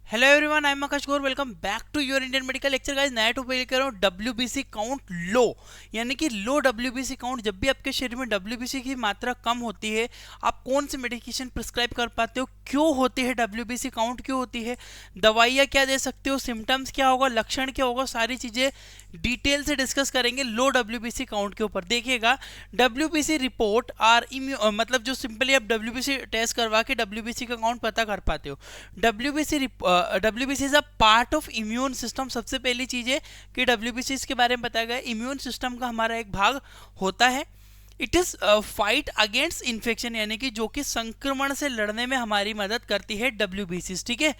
Hello everyone, I am Akash Gaur. Welcome back to your Indian medical lecture. Guys, नया topic लेकर रहा हूँ WBC count low, यानी कि लो डब्ल्यूबीसी काउंट। जब भी आपके शरीर में डब्ल्यूबीसी की मात्रा कम होती है, आप कौन सी मेडिकेशन प्रिस्क्राइब कर पाते हो, क्यों होती है डब्ल्यूबीसी काउंट, क्यों होती है, दवाइयाँ क्या दे सकते हो, सिम्टम्स क्या होगा, लक्षण क्या होगा, सारी चीज़ें डिटेल से डिस्कस करेंगे लो डब्ल्यूबीसी काउंट के ऊपर। देखिएगा, डब्ल्यूबीसी रिपोर्ट आर मतलब जो सिंपली आप डब्ल्यूबीसी टेस्ट करवा के डब्ल्यूबीसी का काउंट पता कर पाते हो। WBC is a part of immune system. सबसे पहली चीज है कि डब्ल्यूबीसी इसके बारे में बताया गया, इम्यून सिस्टम का हमारा एक भाग होता है। It is fight against infection, यानी कि जो कि संक्रमण से लड़ने में हमारी मदद करती है डब्ल्यूबीसी। ठीक है,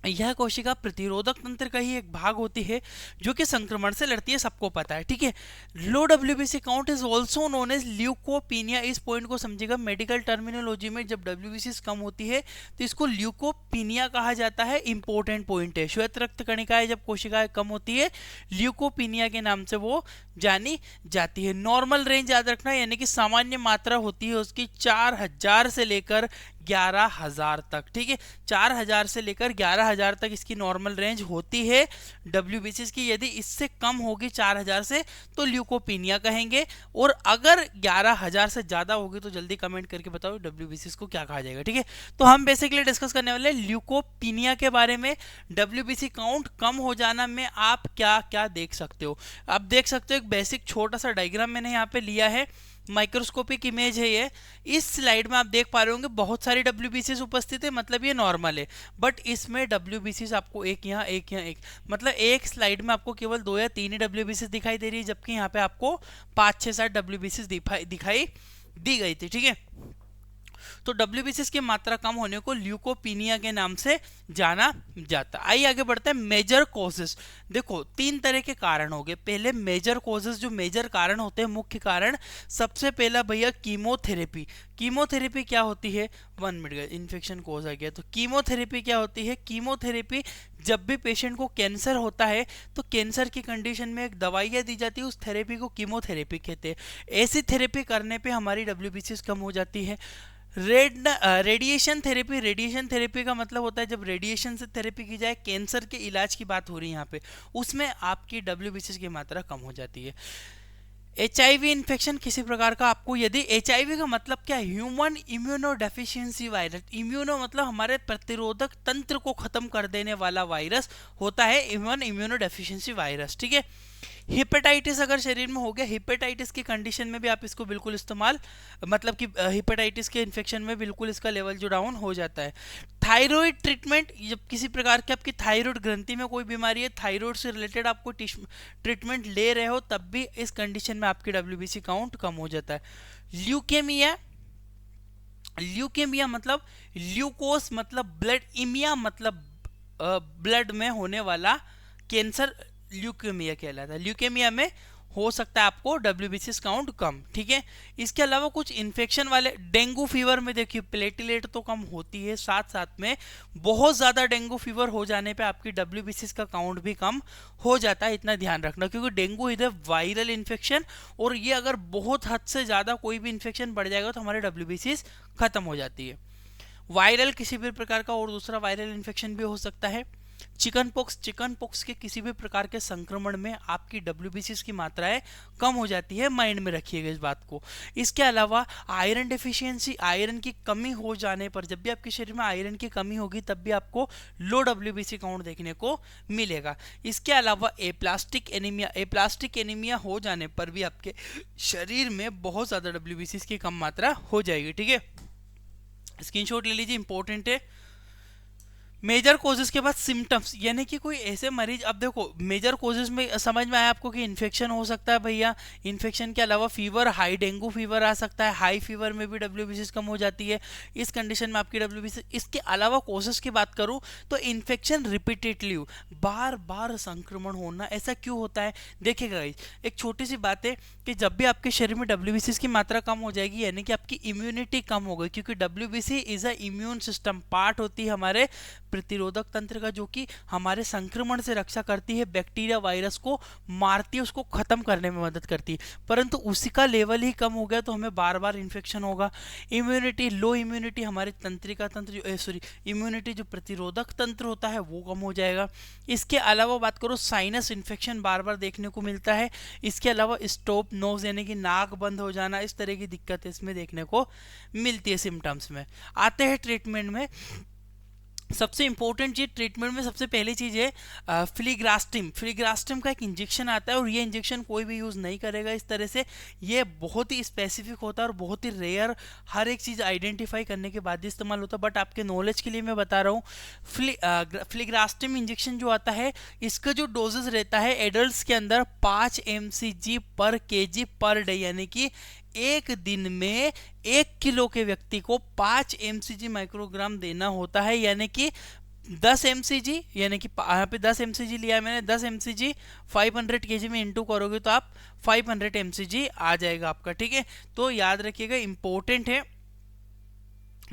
यह कोशिका प्रतिरोधक तंत्र का ही एक भाग होती है जो कि संक्रमण से लड़ती है, सबको पता है। ठीक है, low WBC count is also known as leucopenia. इस पॉइंट को समझिएगा, मेडिकल टर्मिनोलॉजी में जब डब्ल्यूबीसी कम होती है तो इसको ल्यूकोपीनिया कहा जाता है। इंपॉर्टेंट पॉइंट है, श्वेत रक्त कणिकाएं जब कोशिकाएं कम होती है, ल्यूकोपीनिया के नाम से वो जानी जाती है। नॉर्मल रेंज याद रखना, यानी कि सामान्य मात्रा होती है उसकी 4000 से लेकर 11000 तक। ठीक है, 4000 से लेकर 11000 तक इसकी नॉर्मल रेंज होती है डब्ल्यूबीसी की। यदि इससे कम होगी 4000 से तो ल्यूकोपीनिया कहेंगे, और अगर 11000 से ज्यादा होगी तो जल्दी कमेंट करके बताओ डब्ल्यूबीसी को क्या कहा जाएगा। ठीक है, तो हम बेसिकली डिस्कस करने वाले ल्यूकोपीनिया के बारे में। डब्ल्यूबीसी काउंट कम हो जाना में आप क्या क्या देख सकते हो। आप देख सकते हो एक बेसिक छोटा सा डायग्राम मैंने यहाँ पे लिया है, माइक्रोस्कोपिक इमेज है ये। इस स्लाइड में आप देख पा रहे होंगे बहुत सारी डब्ल्यूबीसी उपस्थित है, मतलब ये नॉर्मल है। बट इसमें डब्ल्यूबीसी आपको एक यहाँ एक, मतलब एक स्लाइड में आपको केवल 2 या 3 ही डब्ल्यूबीसी दिखाई दे रही है, जबकि यहाँ पे आपको 5-6-7 डब्ल्यूबीसी दिखाई दी गई थी। ठीक है, तो डब्ल्यूबीसी की मात्रा कम होने को ल्यूकोपीनिया के नाम से जाना जाता है। आइए आगे बढ़ते हैं। मेजर कॉजेस, देखो 3 तरह के कारण हो गए। पहले मेजर कॉजेस, जो मेजर कारण होते हैं, मुख्य कारण। सबसे पहला भैया कीमोथेरेपी। कीमोथेरेपी क्या होती है, 1 मिनट का इन्फेक्शन कोज आ गया। तो कीमोथेरेपी क्या होती है, कीमोथेरेपी जब भी पेशेंट को कैंसर होता है तो कैंसर की कंडीशन में एक दवाइयाँ दी जाती है, उस थेरेपी को कीमोथेरेपी कहते हैं। ऐसी थेरेपी करने पे हमारी डब्ल्यूबीसी कम हो जाती है। रेडिएशन थेरेपी, रेडिएशन थेरेपी का मतलब होता है जब रेडिएशन से थेरेपी की जाए, कैंसर के इलाज की बात हो रही है यहाँ पे, उसमें आपकी डब्ल्यूबीसी की मात्रा कम हो जाती है। एचआईवी इन्फेक्शन किसी प्रकार का आपको, यदि एचआईवी का मतलब क्या है, human immuno deficiency virus. Immuno मतलब हमारे प्रतिरोधक तंत्र को खत्म कर देने वाला वायरस होता है ह्यूमन इम्यूनो डेफिशिएंसी वायरस। ठीक है, हिपेटाइटिस अगर शरीर में हो गया, हिपेटाइटिस की कंडीशन में भी आप इसको बिल्कुल इस्तेमाल, मतलब कि हिपेटाइटिस के इन्फेक्शन में बिल्कुल इसका लेवल जो डाउन हो जाता है। थायराइड ट्रीटमेंट, जब किसी प्रकार की आपकी थायराइड ग्रंथि में कोई बीमारी है, थायराइड से रिलेटेड आपको ट्रीटमेंट ले रहे हो, तब भी इस कंडीशन में आपकी डब्ल्यूबीसी काउंट कम हो जाता है। ल्यूकेमिया, ल्यूकेमिया मतलब ल्यूकोस मतलब ब्लड, इमिया मतलब ब्लड में होने वाला कैंसर ल्यूकेमिया कहलाता है। ल्यूकेमिया में हो सकता है आपको डब्ल्यूबीसी काउंट कम। ठीक है, इसके अलावा कुछ इन्फेक्शन वाले, डेंगू फीवर में देखिए प्लेटलेट तो कम होती है, साथ साथ में बहुत ज़्यादा डेंगू फीवर हो जाने पे आपकी डब्ल्यूबीसी का काउंट भी कम हो जाता है। इतना ध्यान रखना, क्योंकि dengue is a viral infection, और ये अगर बहुत हद से ज़्यादा कोई भी इन्फेक्शन बढ़ जाएगा तो हमारे डब्ल्यूबीसी खत्म हो जाती है। वायरल किसी भी प्रकार का और दूसरा वायरल इन्फेक्शन भी हो सकता है। चिकन पॉक्स, चिकन पॉक्स के किसी भी प्रकार के संक्रमण में आपकी डब्ल्यूबीसी की मात्राएं कम हो जाती है, माइंड में रखिएगा इस बात को। इसके अलावा आयरन डेफिशिएंसी, आयरन की कमी हो जाने पर, जब भी आपके शरीर में आयरन की कमी होगी तब भी आपको लो डब्ल्यूबीसी काउंट देखने को मिलेगा। इसके अलावा एप्लास्टिक एनीमिया, एप्लास्टिक एनीमिया हो जाने पर भी आपके शरीर में बहुत ज़्यादा डब्ल्यूबीसी की कम मात्रा हो जाएगी। ठीक है, स्क्रीनशॉट ले लीजिए, इंपॉर्टेंट है। मेजर कोजेस के बाद सिम्टम्स, यानी कि कोई ऐसे मरीज, अब देखो मेजर कोजेस में समझ में आया आपको कि इन्फेक्शन हो सकता है भैया, इन्फेक्शन के अलावा फीवर, हाई डेंगू फीवर आ सकता है, हाई फीवर में भी डब्ल्यूबीसी कम हो जाती है, इस कंडीशन में आपकी डब्ल्यूबीसी। इसके अलावा कोजेस की बात करूं तो इन्फेक्शन रिपीटेडली, बार बार संक्रमण होना, ऐसा क्यों होता है देखिएगा। एक छोटी सी बात है कि जब भी आपके शरीर में डब्ल्यूबीसी की मात्रा कम हो जाएगी, यानी कि आपकी इम्यूनिटी कम हो गई, क्योंकि WBC is a immune system, part होती है हमारे प्रतिरोधक तंत्र का, जो कि हमारे संक्रमण से रक्षा करती है, बैक्टीरिया वायरस को मारती है, उसको खत्म करने में मदद करती है। परंतु उसी का लेवल ही कम हो गया तो हमें बार बार इन्फेक्शन होगा। इम्यूनिटी, लो इम्यूनिटी, हमारे तंत्रिका तंत्र सॉरी इम्यूनिटी जो प्रतिरोधक तंत्र होता है वो कम हो जाएगा। इसके अलावा बात करो साइनस इन्फेक्शन बार बार देखने को मिलता है। इसके अलावा स्टॉप नोज यानी कि नाक बंद हो जाना, इस तरह की दिक्कत इसमें देखने को मिलती है सिम्टम्स में। आते हैं ट्रीटमेंट में। सबसे इंपॉर्टेंट चीज ट्रीटमेंट में सबसे पहली चीज है फ्लिग्रास्टिम। फ्लिग्रास्टिम का एक इंजेक्शन आता है और ये इंजेक्शन कोई भी यूज नहीं करेगा इस तरह से। ये बहुत ही स्पेसिफिक होता है और बहुत ही रेयर, हर एक चीज आइडेंटिफाई करने के बाद ही इस्तेमाल होता है। बट आपके नॉलेज के लिए मैं बता रहा हूँ, फ्लिग्रास्टिम इंजेक्शन जो आता है इसका जो डोजेस रहता है एडल्ट के अंदर 5 mcg पर kg पर डे, यानी कि एक दिन में 1 किलो के व्यक्ति को 5 mcg माइक्रोग्राम देना होता है। यानी कि 10 mcg, यानी कि यहाँ पे 10 mcg लिया है मैंने, 10 mcg 500 kg में इंटू करोगे तो आप 500 mcg आ जाएगा आपका। ठीक है, तो याद रखिएगा, इंपॉर्टेंट है।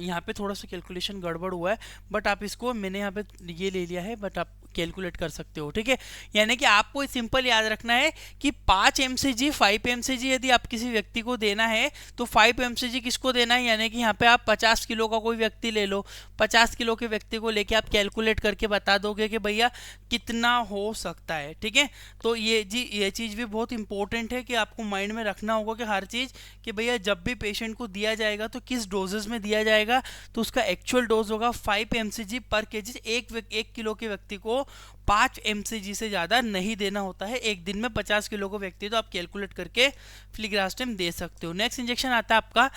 यहाँ पे थोड़ा सा कैलकुलेशन गड़बड़ हुआ है, बट आप इसको, मैंने यहाँ पे ये ले लिया है, बट आप कैलकुलेट कर सकते हो। ठीक है, यानी कि आपको सिंपल याद रखना है कि 5 mcg 5 mcg यदि आप किसी व्यक्ति को देना है तो 5 mcg किसको देना है, यानी कि यहाँ पे आप 50 किलो का कोई व्यक्ति ले लो, 50 किलो के व्यक्ति को लेके आप कैलकुलेट करके बता दोगे कि भैया कितना हो सकता है। ठीक है, तो ये चीज़ भी बहुत इंपॉर्टेंट है कि आपको माइंड में रखना होगा कि हर चीज़, कि भैया जब भी पेशेंट को दिया जाएगा तो किस डोजेस में दिया जाएगा, तो उसका एक्चुअल डोज होगा 5 mcg पर kg। एक किलो के व्यक्ति को 5 mcg से ज़्यादा नहीं देना होता है एक दिन में 50 किलो को व्यक्ति, तो आप कैलकुलेट करके फ्लिग्रास्टिम दे सकते हो। नेक्स्ट इंजेक्शन आता है आपका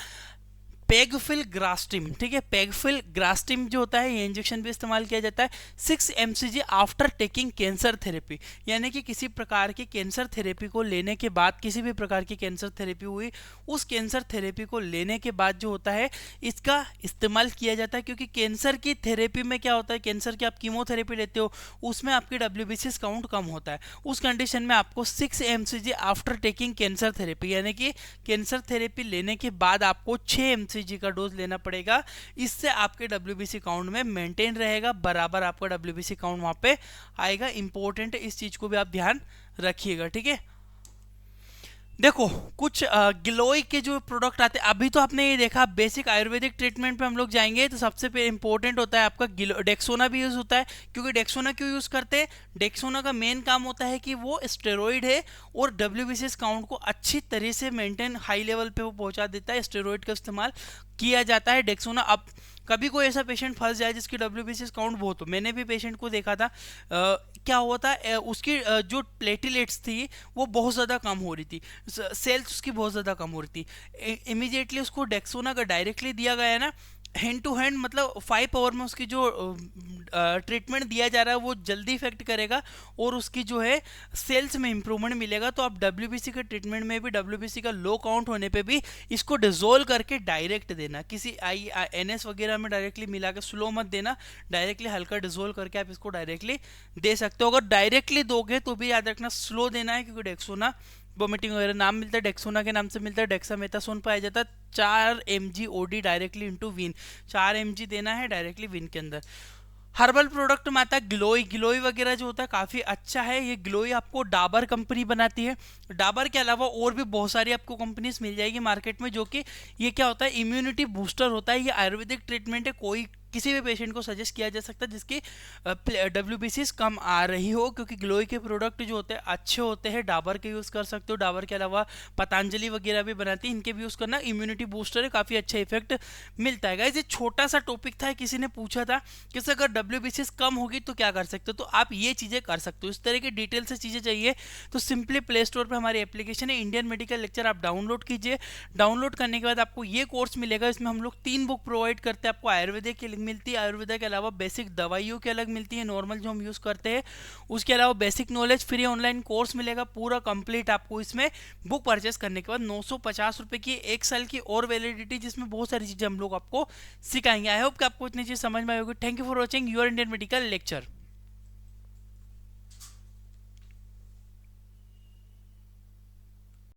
पेगफिलग्रास्टिम। ठीक है, पेगफिलग्रास्टिम जो होता है ये इंजेक्शन भी इस्तेमाल किया जाता है 6 mcg after taking cancer therapy, यानी कि किसी प्रकार की कैंसर थेरेपी को लेने के बाद, किसी भी प्रकार की कैंसर थेरेपी हुई, उस कैंसर थेरेपी को लेने के बाद जो होता है इसका इस्तेमाल किया जाता है। क्योंकि कैंसर की थेरेपी में क्या होता है, कैंसर की आप कीमोथेरेपी लेते हो उसमें आपकी WBC काउंट कम होता है। उस कंडीशन में आपको 6 mcg after taking cancer therapy, यानी कि कैंसर थेरेपी लेने के बाद आपको 6 mcg का डोज लेना पड़ेगा। इससे आपके WBC काउंट में मेंटेन रहेगा, बराबर आपका WBC काउंट वहां पे आएगा। इंपॉर्टेंट है, इस चीज को भी आप ध्यान रखिएगा। ठीक है, देखो कुछ ग्लोई के जो प्रोडक्ट आते हैं, अभी तो आपने ये देखा बेसिक आयुर्वेदिक ट्रीटमेंट पे हम लोग जाएंगे तो सबसे इंपॉर्टेंट होता है आपका डेक्सोना भी यूज होता है। क्योंकि डेक्सोना क्यों यूज करते हैं, डेक्सोना का मेन काम होता है कि वो स्टेरॉइड है और WBC काउंट को अच्छी तरह से मेंटेन हाई लेवल पे वो पहुंचा देता है। स्टेरॉइड का इस्तेमाल किया जाता है डेक्सोना। अब कभी कोई ऐसा पेशेंट फंस जाए जिसकी WBC काउंट बहुत हो, मैंने भी पेशेंट को देखा था, क्या हुआ था, उसकी जो प्लेटलेट्स थी वो बहुत ज़्यादा कम हो रही थी, सेल्स उसकी बहुत ज़्यादा कम हो रही थी। इमीडिएटली उसको डेक्सोना का डायरेक्टली दिया गया है ना, हैंड टू हैंड, मतलब 5 आवर में उसकी जो ट्रीटमेंट दिया जा रहा है वो जल्दी इफेक्ट करेगा और उसकी जो है सेल्स में इंप्रूवमेंट मिलेगा। तो आप WBC के ट्रीटमेंट में भी WBC का लो काउंट होने पे भी इसको डिजोल्व करके डायरेक्ट देना, किसी NS वगैरह में डायरेक्टली मिला के स्लो मत देना, डायरेक्टली हल्का डिजोल्व करके आप इसको डायरेक्टली दे सकते हो। अगर डायरेक्टली दोगे तो भी याद रखना स्लो देना है, क्योंकि डेक्सोना वोमिटिंग वगैरह नाम मिलता है, डेक्सोना के नाम से मिलता है, डेक्सामेथासोन पाया जाता है। 4 mg OD directly into vein, 4 mg देना है डायरेक्टली वीन के अंदर। हर्बल प्रोडक्ट में आता है ग्लोई। ग्लोई वगैरह जो होता है काफ़ी अच्छा है। ये ग्लोई आपको डाबर कंपनी बनाती है। डाबर के अलावा और भी बहुत सारी आपको कंपनीज मिल जाएगी मार्केट में, जो कि ये क्या होता है, इम्यूनिटी बूस्टर होता है। ये आयुर्वेदिक ट्रीटमेंट है, कोई किसी भी पेशेंट को सजेस्ट किया जा सकता है जिसकी WBC कम आ रही हो, क्योंकि ग्लोई के प्रोडक्ट जो होते हैं अच्छे होते हैं। डाबर के यूज़ कर सकते हो, डाबर के अलावा पतंजलि वगैरह भी बनाती है, इनके भी यूज़ करना। इम्यूनिटी बूस्टर है, काफ़ी अच्छा इफेक्ट मिलता है। गाइस ये छोटा सा टॉपिक था, किसी ने पूछा था कि अगर WBC कम होगी तो क्या कर सकते हो, तो आप ये चीज़ें कर सकते हो। इस तरह की डिटेल से चीज़ें चाहिए तो सिंपली प्ले स्टोर पर हमारी एप्लीकेशन है इंडियन मेडिकल लेक्चर, आप डाउनलोड कीजिए। डाउनलोड करने के बाद आपको ये कोर्स मिलेगा, इसमें हम लोग 3 बुक प्रोवाइड करते हैं। आपको आयुर्वेदिक की मिलती है, आयुर्वेदा के अलावा बेसिक दवाइयों की अलग मिलती है, नॉर्मल जो हम यूज़ करते हैं उसके अलावा basic knowledge free online course मिलेगा पूरा कंप्लीट आपको। इसमें बुक परचेस करने के बाद 950 रुपये की 1 साल की और वैलिडिटी, जिसमें बहुत सारी चीज़ें हम लोग आपको सिखाएंगे। आई होप कि आपको इतनी चीज़ समझ में आएगी। Thank you for watching your Indian medical lecture.